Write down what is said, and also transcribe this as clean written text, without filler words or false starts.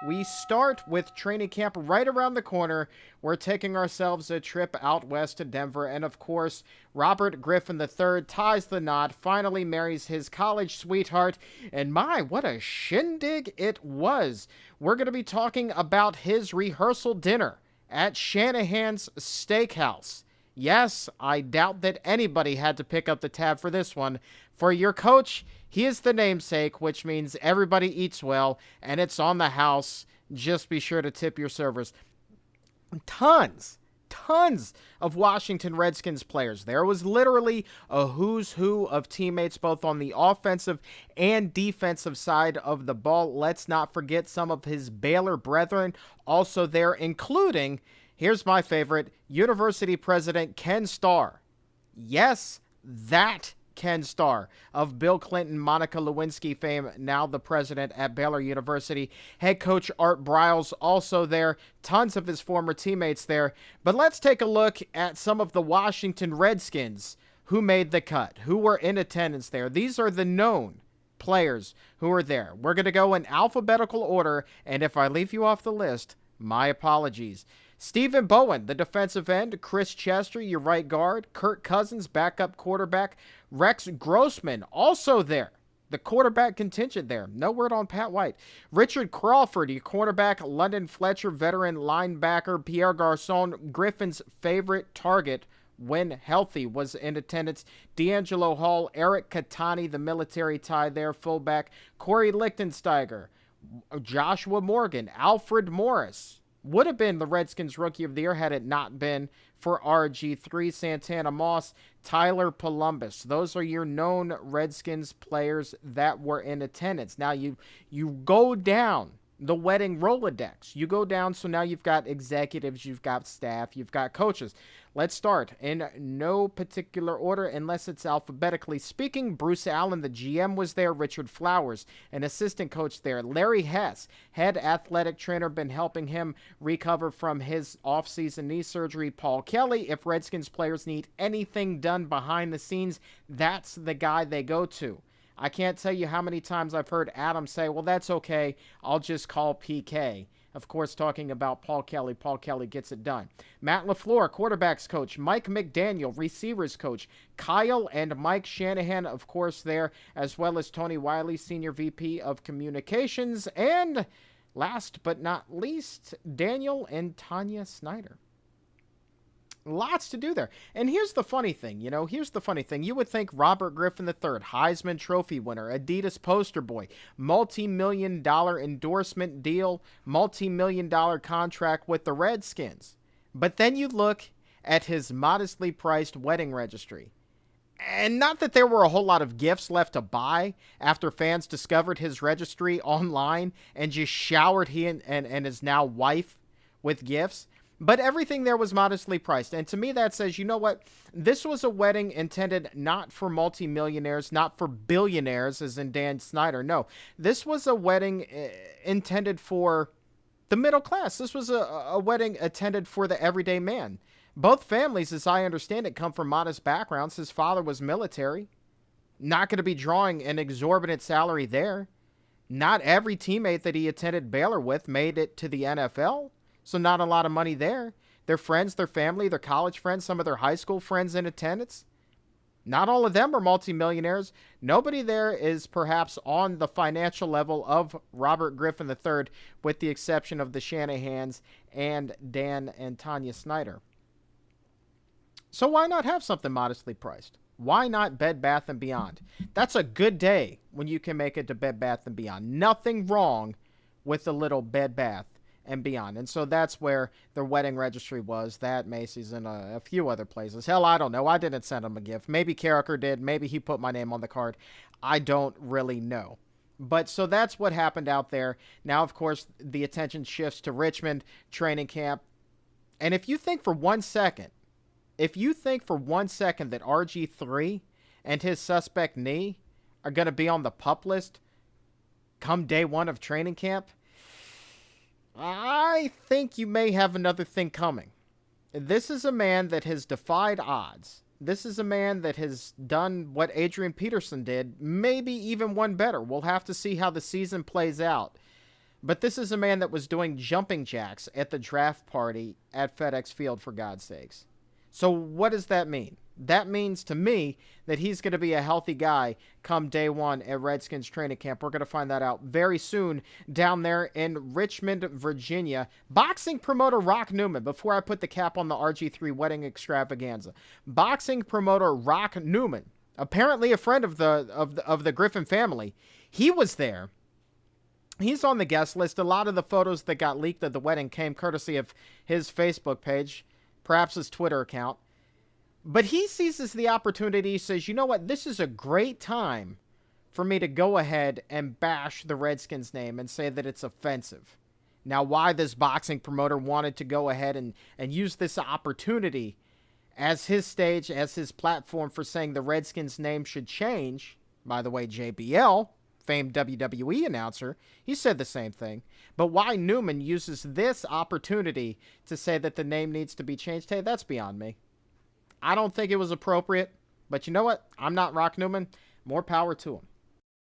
we start with training camp right around the corner. We're taking ourselves a trip out west to Denver, and of course, Robert Griffin III ties the knot, finally marries his college sweetheart, and my, what a shindig it was. We're going to be talking about his rehearsal dinner at Shanahan's Steakhouse. Yes, I doubt that anybody had to pick up the tab for this one. For your coach, he is the namesake, which means everybody eats well, and it's on the house. Just be sure to tip your servers. Tons of Washington Redskins players. There was literally a who's who of teammates both on the offensive and defensive side of the ball. Let's not forget some of his Baylor brethren also there, including, here's my favorite, University President Ken Starr. Yes, that Ken Starr of Bill Clinton, Monica Lewinsky fame, now the president at Baylor University. Head coach Art Briles also there. Tons of his former teammates there. But let's take a look at some of the Washington Redskins who made the cut, who were in attendance there. These are the known players who are there. We're going to go in alphabetical order, and if I leave you off the list, my apologies. Stephen Bowen, the defensive end. Chris Chester, your right guard. Kirk Cousins, backup quarterback. Rex Grossman, also there. The quarterback contingent there. No word on Pat White. Richard Crawford, your cornerback. London Fletcher, veteran linebacker. Pierre Garçon, Griffin's favorite target when healthy, was in attendance. D'Angelo Hall, Eric Catani, the military tie there, fullback. Corey Lichtensteiger, Joshua Morgan, Alfred Morris. Would have been the Redskins Rookie of the Year had it not been for RG3, Santana Moss, Tyler Columbus. Those are your known Redskins players that were in attendance. Now you go down the wedding Rolodex. You go down, so now you've got executives, you've got staff, you've got coaches. Let's start in no particular order unless it's alphabetically speaking. Bruce Allen, the GM, was there. Richard Flowers, an assistant coach there. Larry Hess, head athletic trainer, been helping him recover from his offseason knee surgery. Paul Kelly, if Redskins players need anything done behind the scenes, that's the guy they go to. I can't tell you how many times I've heard Adam say, well, that's okay, I'll just call PK. Of course, talking about Paul Kelly. Paul Kelly gets it done. Matt LaFleur, quarterbacks coach. Mike McDaniel, receivers coach. Kyle and Mike Shanahan, of course, there, as well as Tony Wiley, senior VP of communications. And last but not least, Daniel and Tanya Snyder. Lots to do there. And here's the funny thing, You would think Robert Griffin III, Heisman Trophy winner, Adidas poster boy, multi-million-dollar endorsement deal, multi-million-dollar contract with the Redskins. But then you look at his modestly priced wedding registry. And not that there were a whole lot of gifts left to buy after fans discovered his registry online and just showered he and his now wife with gifts. But everything there was modestly priced. And to me, that says, you know what? This was a wedding intended not for multimillionaires, not for billionaires, as in Dan Snyder. No, this was a wedding intended for the middle class. This was a wedding intended for the everyday man. Both families, as I understand it, come from modest backgrounds. His father was military. Not going to be drawing an exorbitant salary there. Not every teammate that he attended Baylor with made it to the NFL. So not a lot of money there. Their friends, their family, their college friends, some of their high school friends in attendance. Not all of them are multimillionaires. Nobody there is perhaps on the financial level of Robert Griffin III, with the exception of the Shanahans and Dan and Tanya Snyder. So why not have something modestly priced? Why not Bed Bath & Beyond? That's a good day when you can make it to Bed Bath & Beyond. Nothing wrong with a little Bed Bath and Beyond. And so that's where the wedding registry was. That, Macy's, and a few other places. Hell, I don't know. I didn't send him a gift. Maybe Carriker did. Maybe he put my name on the card. I don't really know. But so that's what happened out there. Now, of course, the attention shifts to Richmond training camp. And if you think for one second that RG3 and his suspect knee are going to be on the PUP list come day one of training camp, I think you may have another thing coming. This is a man that has defied odds. This is a man that has done what Adrian Peterson did, maybe even one better. We'll have to see how the season plays out. But this is a man that was doing jumping jacks at the draft party at FedEx Field, for God's sakes. So what does that mean? That means to me that he's going to be a healthy guy come day one at Redskins training camp. We're going to find that out very soon down there in Richmond, Virginia. Boxing promoter Rock Newman, before I put the cap on the RG3 wedding extravaganza. Boxing promoter Rock Newman, apparently a friend of the Griffin family, he was there. He's on the guest list. A lot of the photos that got leaked of the wedding came courtesy of his Facebook page, perhaps his Twitter account. But he seizes the opportunity. He says, you know what? This is a great time for me to go ahead and bash the Redskins name and say that it's offensive. Now, why this boxing promoter wanted to go ahead and use this opportunity as his stage, as his platform for saying the Redskins name should change. By the way, JBL, famed WWE announcer, he said the same thing. But why Newman uses this opportunity to say that the name needs to be changed, hey, that's beyond me. I don't think it was appropriate, but you know what? I'm not Rock Newman. More power to him.